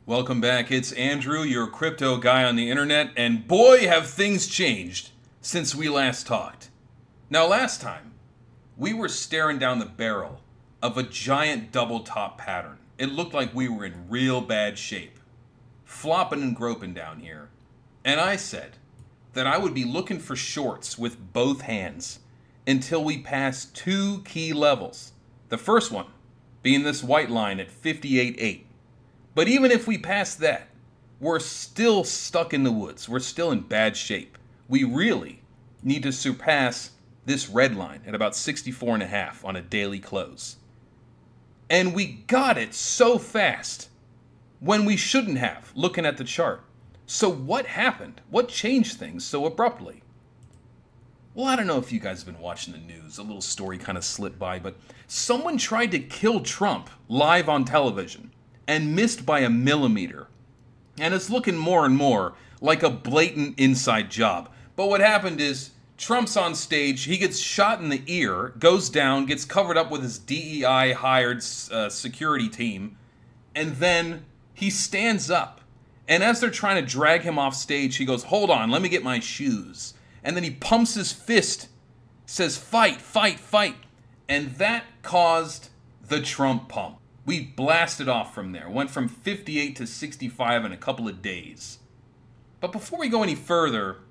Welcome back, it's Andrew, your crypto guy on the internet, and boy have things changed since we last talked. Now last time, we were staring down the barrel of a giant double top pattern. It looked like we were in real bad shape, flopping and groping down here. And I said that I would be looking for shorts with both hands until we pass two key levels. The first one being this white line at 58.8. But even if we pass that, we're still stuck in the woods. We're still in bad shape. We really need to surpass this red line at about 64.5 on a daily close. And we got it so fast when we shouldn't have, looking at the chart. So what happened? What changed things so abruptly? Well, I don't know if you guys have been watching the news. A little story kind of slipped by, but someone tried to kill Trump live on television and missed by a millimeter. And it's looking more and more like a blatant inside job. But what happened is Trump's on stage, he gets shot in the ear, goes down, gets covered up with his DEI hired security team, and then he stands up. And as they're trying to drag him off stage, he goes, "Hold on, let me get my shoes." And then he pumps his fist, says, "Fight, fight, fight." And that caused the Trump pump. We blasted off from there. Went from 58 to 65 in a couple of days. But before we go any further,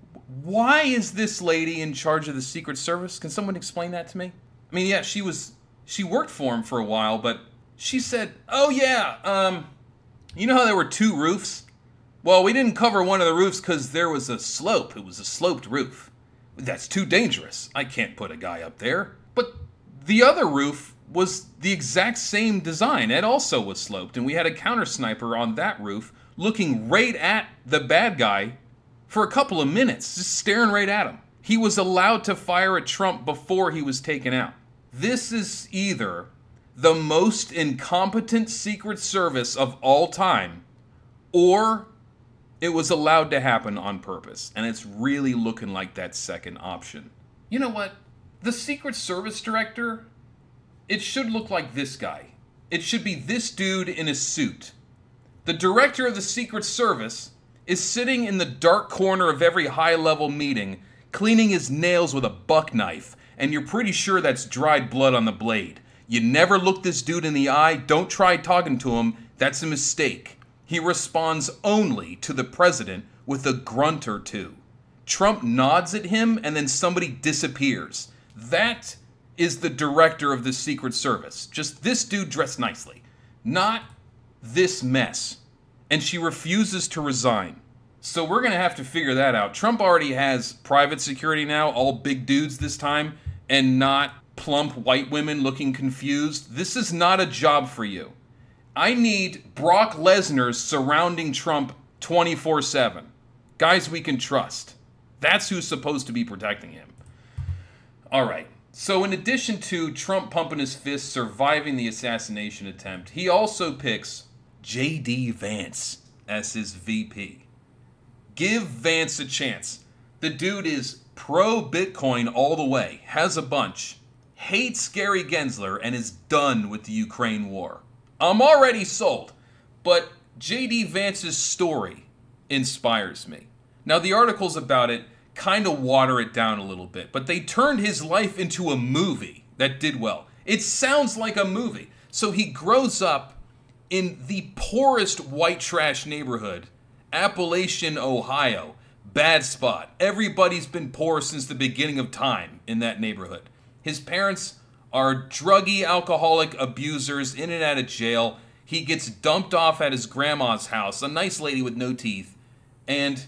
why is this lady in charge of the Secret Service? Can someone explain that to me? I mean, yeah, she worked for him for a while, but she said, "Oh yeah, you know how there were two roofs? Well, we didn't cover one of the roofs because there was a slope. It was a sloped roof. That's too dangerous. I can't put a guy up there." But the other roof was the exact same design. It also was sloped, and we had a counter sniper on that roof looking right at the bad guy for a couple of minutes, just staring right at him. He was allowed to fire at Trump before he was taken out. This is either the most incompetent Secret Service of all time, or it was allowed to happen on purpose, and it's really looking like that second option. You know what? The Secret Service director, it should look like this guy. It should be this dude in a suit. The director of the Secret Service is sitting in the dark corner of every high-level meeting, cleaning his nails with a buck knife, and you're pretty sure that's dried blood on the blade. You never look this dude in the eye. Don't try talking to him. That's a mistake. He responds only to the president with a grunt or two. Trump nods at him, and then somebody disappears. That is the director of the Secret Service. Just this dude dressed nicely. Not this mess. And she refuses to resign. So we're going to have to figure that out. Trump already has private security now, all big dudes this time, and not plump white women looking confused. This is not a job for you. I need Brock Lesnar surrounding Trump 24/7. Guys we can trust. That's who's supposed to be protecting him. All right. So in addition to Trump pumping his fist, surviving the assassination attempt, he also picks J.D. Vance as his VP. Give Vance a chance. The dude is pro-Bitcoin all the way, has a bunch, hates Gary Gensler, and is done with the Ukraine war. I'm already sold, but J.D. Vance's story inspires me. Now, the articles about it kind of water it down a little bit, but they turned his life into a movie that did well. It sounds like a movie. So he grows up in the poorest white trash neighborhood, Appalachian, Ohio. Bad spot. Everybody's been poor since the beginning of time in that neighborhood. His parents are druggy, alcoholic abusers in and out of jail. He gets dumped off at his grandma's house, a nice lady with no teeth, and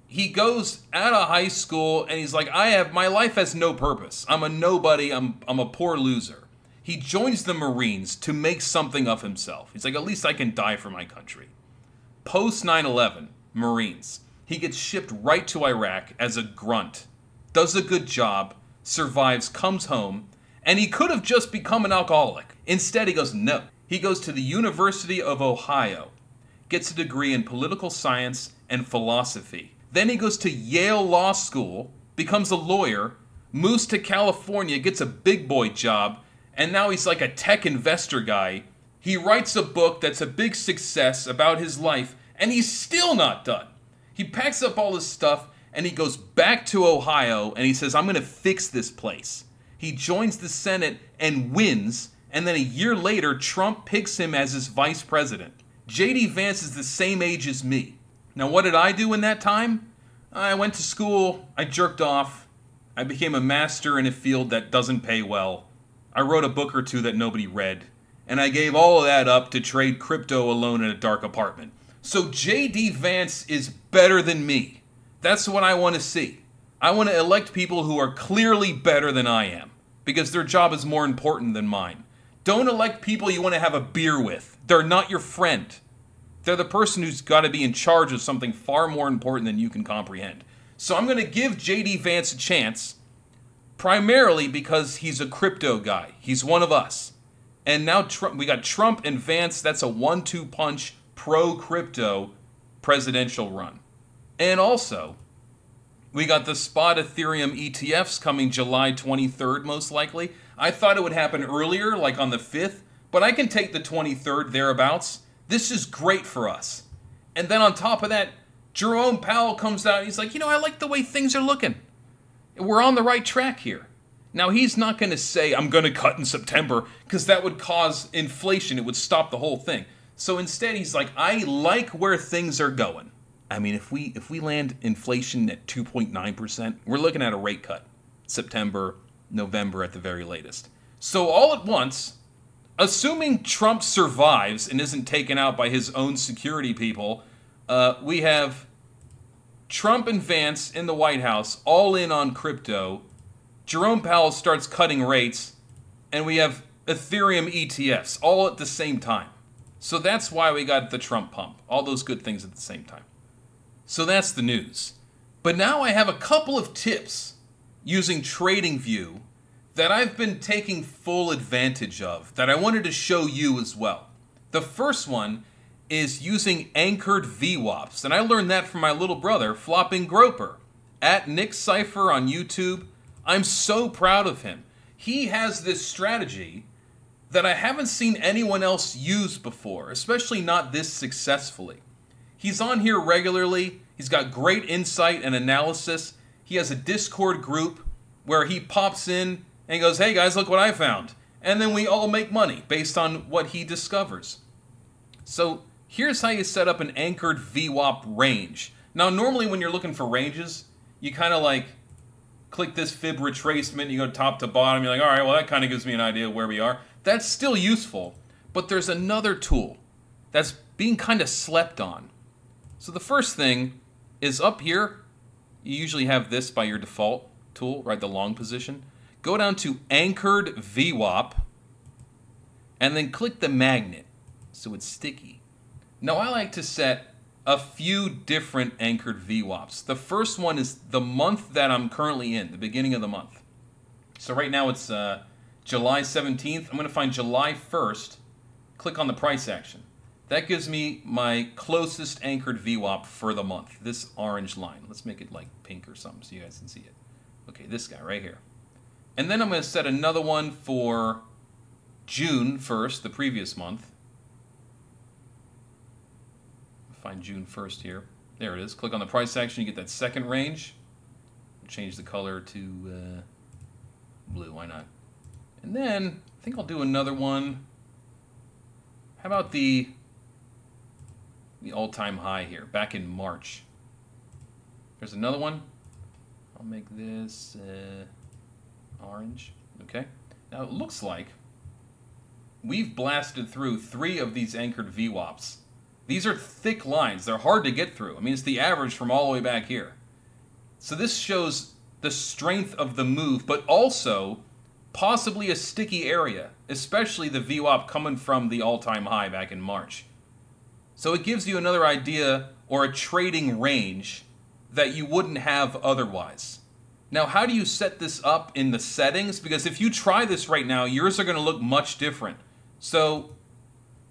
he goes out of high school and he's like, my life has no purpose. I'm a nobody. I'm a poor loser. He joins the Marines to make something of himself. He's like, at least I can die for my country. Post 9/11, Marines. He gets shipped right to Iraq as a grunt. Does a good job, survives, comes home, and he could have just become an alcoholic. Instead, he goes, no. He goes to the University of Ohio, gets a degree in political science and philosophy. Then he goes to Yale Law School, becomes a lawyer, moves to California, gets a big boy job, and now he's like a tech investor guy. He writes a book that's a big success about his life, and he's still not done. He packs up all his stuff, and he goes back to Ohio, and he says, I'm going to fix this place. He joins the Senate and wins, and then a year later, Trump picks him as his vice president. J.D. Vance is the same age as me. Now, what did I do in that time? I went to school, I jerked off, I became a master in a field that doesn't pay well, I wrote a book or two that nobody read, and I gave all of that up to trade crypto alone in a dark apartment. So J.D. Vance is better than me. That's what I want to see. I want to elect people who are clearly better than I am, because their job is more important than mine. Don't elect people you want to have a beer with. They're not your friend. They're the person who's got to be in charge of something far more important than you can comprehend. So I'm going to give J.D. Vance a chance, primarily because he's a crypto guy. He's one of us. And now we got Trump and Vance. That's a 1-2 punch pro-crypto presidential run. And also, we got the spot Ethereum ETFs coming July 23rd, most likely. I thought it would happen earlier, like on the 5th, but I can take the 23rd thereabouts. This is great for us. And then on top of that, Jerome Powell comes out and he's like, I like the way things are looking. We're on the right track here. Now, he's not going to say, I'm going to cut in September, because that would cause inflation. It would stop the whole thing. So instead, he's like, I like where things are going. I mean, if we land inflation at 2.9%, we're looking at a rate cut. September, November at the very latest. So all at once, assuming Trump survives and isn't taken out by his own security people, we have Trump and Vance in the White House, all in on crypto. Jerome Powell starts cutting rates, and we have Ethereum ETFs, all at the same time. So that's why we got the Trump pump. All those good things at the same time. So that's the news. But now I have a couple of tips using Tradingview that I've been taking full advantage of, that I wanted to show you as well. The first one is using anchored VWAPS, and I learned that from my little brother, Flopping Groper, at Nick Cipher on YouTube. I'm so proud of him. He has this strategy that I haven't seen anyone else use before, especially not this successfully. He's on here regularly. He's got great insight and analysis. He has a Discord group where he pops in and goes, hey guys, look what I found. And then we all make money based on what he discovers. So here's how you set up an anchored VWAP range. Now normally when you're looking for ranges, you kind of like click this fib retracement, you go top to bottom, you're like, all right, well that kind of gives me an idea of where we are. That's still useful, but there's another tool that's being kind of slept on. So the first thing is up here, you usually have this by your default tool, right, the long position. Go down to Anchored VWAP, and then click the magnet, so it's sticky. Now I like to set a few different anchored VWAPs. The first one is the month that I'm currently in, the beginning of the month. So right now it's July 17th. I'm going to find July 1st, click on the price action. That gives me my closest anchored VWAP for the month, this orange line. Let's make it like pink or something so you guys can see it. Okay, this guy right here. And then I'm going to set another one for June 1st, the previous month. Find June 1st here. There it is. Click on the price action, you get that second range. Change the color to blue, why not? And then, I think I'll do another one. How about the all-time high here, back in March. There's another one. I'll make this orange. Okay. Now it looks like we've blasted through 3 of these anchored VWAPs. These are thick lines. They're hard to get through. I mean, it's the average from all the way back here. So this shows the strength of the move, but also possibly a sticky area, especially the VWAP coming from the all-time high back in March. So it gives you another idea or a trading range that you wouldn't have otherwise. Now, how do you set this up in the settings? Because if you try this right now, yours are going to look much different. So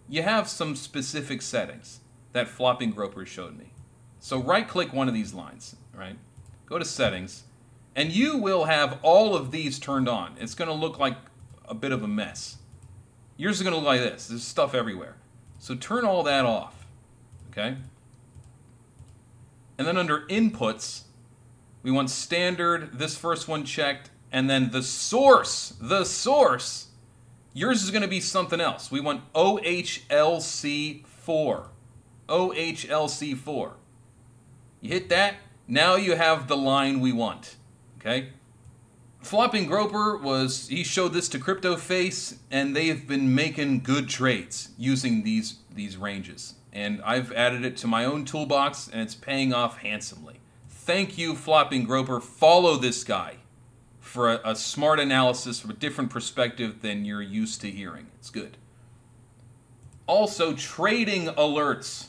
you have some specific settings that Flopping Groper showed me. So right-click one of these lines, right? Go to Settings, and you will have all of these turned on. It's going to look like a bit of a mess. Yours is going to look like this. There's stuff everywhere. So turn all that off, okay? And then under inputs, we want standard, this first one checked, and then the source, yours is going to be something else. We want OHLC4. OHLC4. You hit that, now you have the line we want, okay? Flopping Groper he showed this to CryptoFace, and they've been making good trades using these ranges. And I've added it to my own toolbox, and it's paying off handsomely. Thank you, Flopping Groper. Follow this guy for a smart analysis from a different perspective than you're used to hearing. It's good. Also, trading alerts.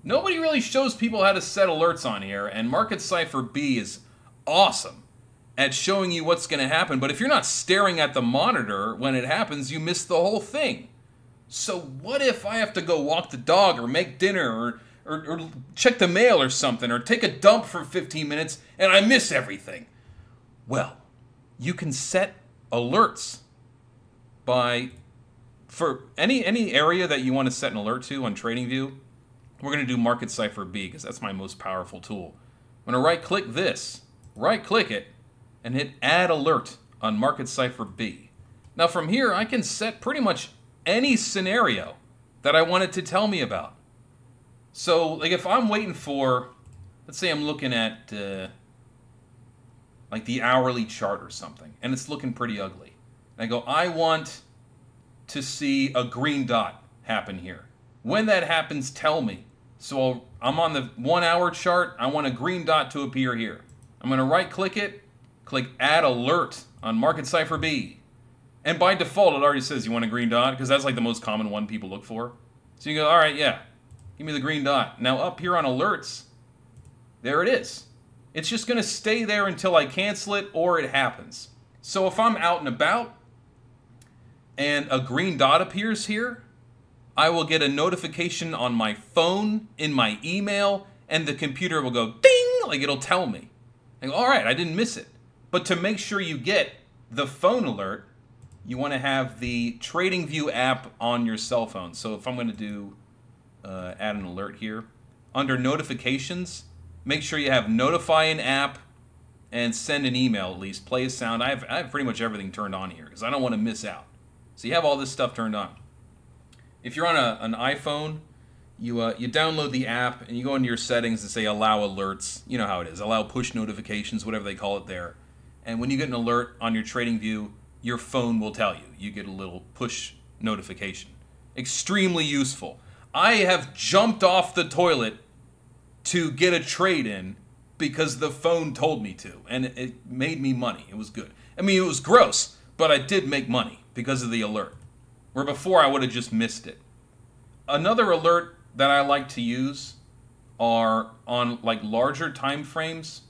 Nobody really shows people how to set alerts on here, and Market Cipher B is awesome at showing you what's going to happen. But if you're not staring at the monitor when it happens, you miss the whole thing. So what if I have to go walk the dog or make dinner or check the mail or something or take a dump for 15 minutes and I miss everything? Well, you can set alerts for any area that you want to set an alert to on TradingView. We're going to do Market Cipher B because that's my most powerful tool. I'm going to right-click this, right-click it, and hit Add Alert on Market Cipher B. Now from here, I can set pretty much any scenario that I want it to tell me about. So, like if I'm waiting for, let's say I'm looking at like the hourly chart or something, and it's looking pretty ugly. And I go, I want to see a green dot happen here. When that happens, tell me. So I'm on the 1 hour chart, I want a green dot to appear here. I'm going to right-click it, click Add Alert on Market Cipher B. And by default, it already says you want a green dot, because that's like the most common one people look for. So you go, all right, yeah, give me the green dot. Now up here on alerts, there it is. It's just going to stay there until I cancel it or it happens. So if I'm out and about and a green dot appears here, I will get a notification on my phone, in my email, and the computer will go ding, like it'll tell me. I go, all right, I didn't miss it. But to make sure you get the phone alert, you want to have the TradingView app on your cell phone. So if I'm going to do add an alert here, under notifications, make sure you have notify an app and send an email at least, play a sound. I have pretty much everything turned on here because I don't want to miss out. So you have all this stuff turned on. If you're on an iPhone, you download the app and you go into your settings and say allow alerts. You know how it is. Allow push notifications, whatever they call it there. And when you get an alert on your TradingView, your phone will tell you. You get a little push notification. Extremely useful. I have jumped off the toilet to get a trade in because the phone told me to. And it made me money. It was good. I mean, it was gross, but I did make money because of the alert. Where before I would have just missed it. Another alert that I like to use are on like larger time frames.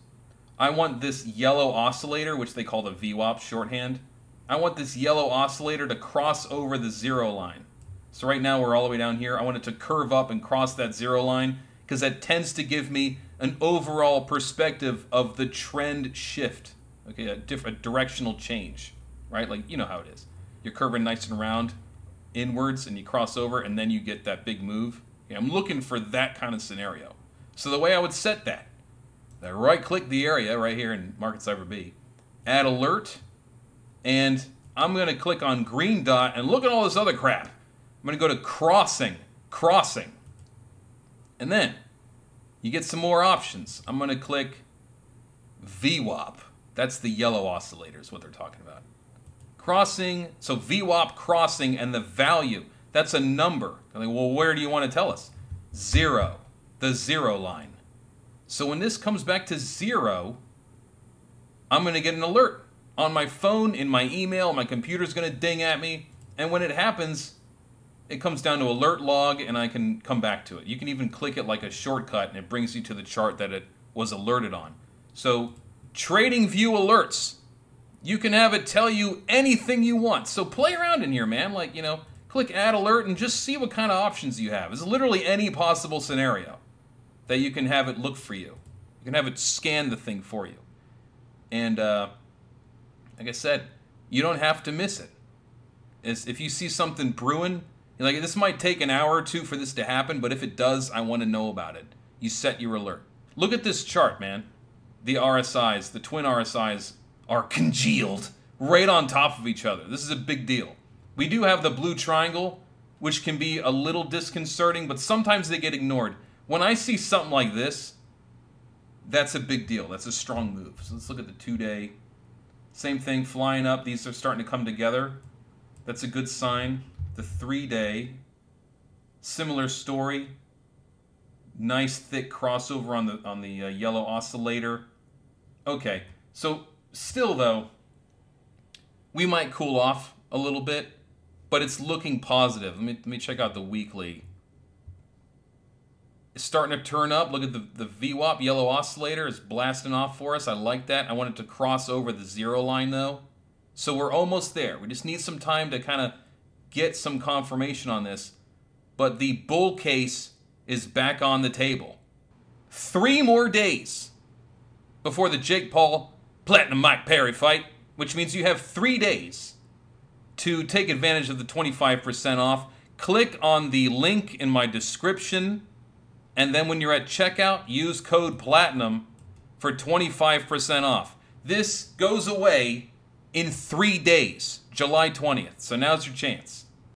I want this yellow oscillator, which they call the VWAPS shorthand. I want this yellow oscillator to cross over the 0 line. So right now we're all the way down here. I want it to curve up and cross that 0 line because that tends to give me an overall perspective of the trend shift. Okay, a directional change, right? Like, you know how it is. You're curving nice and round inwards and you cross over and then you get that big move. Okay, I'm looking for that kind of scenario. So the way I would set that, I right-click the area right here in Market Cipher B, add alert, and I'm going to click on green dot and look at all this other crap. I'm going to go to crossing, and then you get some more options. I'm going to click VWAP. That's the yellow oscillator is what they're talking about. Crossing, so VWAP crossing and the value, that's a number. I'm like, well, where do you want to tell us? 0, the 0 line. So when this comes back to 0, I'm going to get an alert on my phone, in my email, my computer's going to ding at me, and when it happens, it comes down to alert log and I can come back to it. You can even click it like a shortcut and it brings you to the chart that it was alerted on. So TradingView alerts. You can have it tell you anything you want. So play around in here, man. Like, you know, click add alert and just see what kind of options you have. It's literally any possible scenario that you can have it look for you. You can have it scan the thing for you. And like I said, you don't have to miss it. is if you see something brewing, you're like, this might take an hour or two for this to happen, but if it does, I want to know about it. You set your alert. Look at this chart, man. The RSIs, the twin RSIs, are congealed right on top of each other. This is a big deal. We do have the blue triangle, which can be a little disconcerting, but sometimes they get ignored. When I see something like this, that's a big deal. That's a strong move. So let's look at the 2-day. Same thing, flying up. These are starting to come together. That's a good sign. The 3-day, similar story. Nice thick crossover on the yellow oscillator. Okay, so still though, we might cool off a little bit, but it's looking positive. Let me check out the weekly. It's starting to turn up. Look at the VWAP yellow oscillator is blasting off for us. I like that. I want it to cross over the 0 line though. So we're almost there. We just need some time to kind of get some confirmation on this. But the bull case is back on the table. 3 more days before the Jake Paul Platinum Mike Perry fight, which means you have 3 days to take advantage of the 25% off. Click on the link in my description, and then when you're at checkout, use code PLATINUM for 25% off. This goes away in 3 days, July 20th. So now's your chance.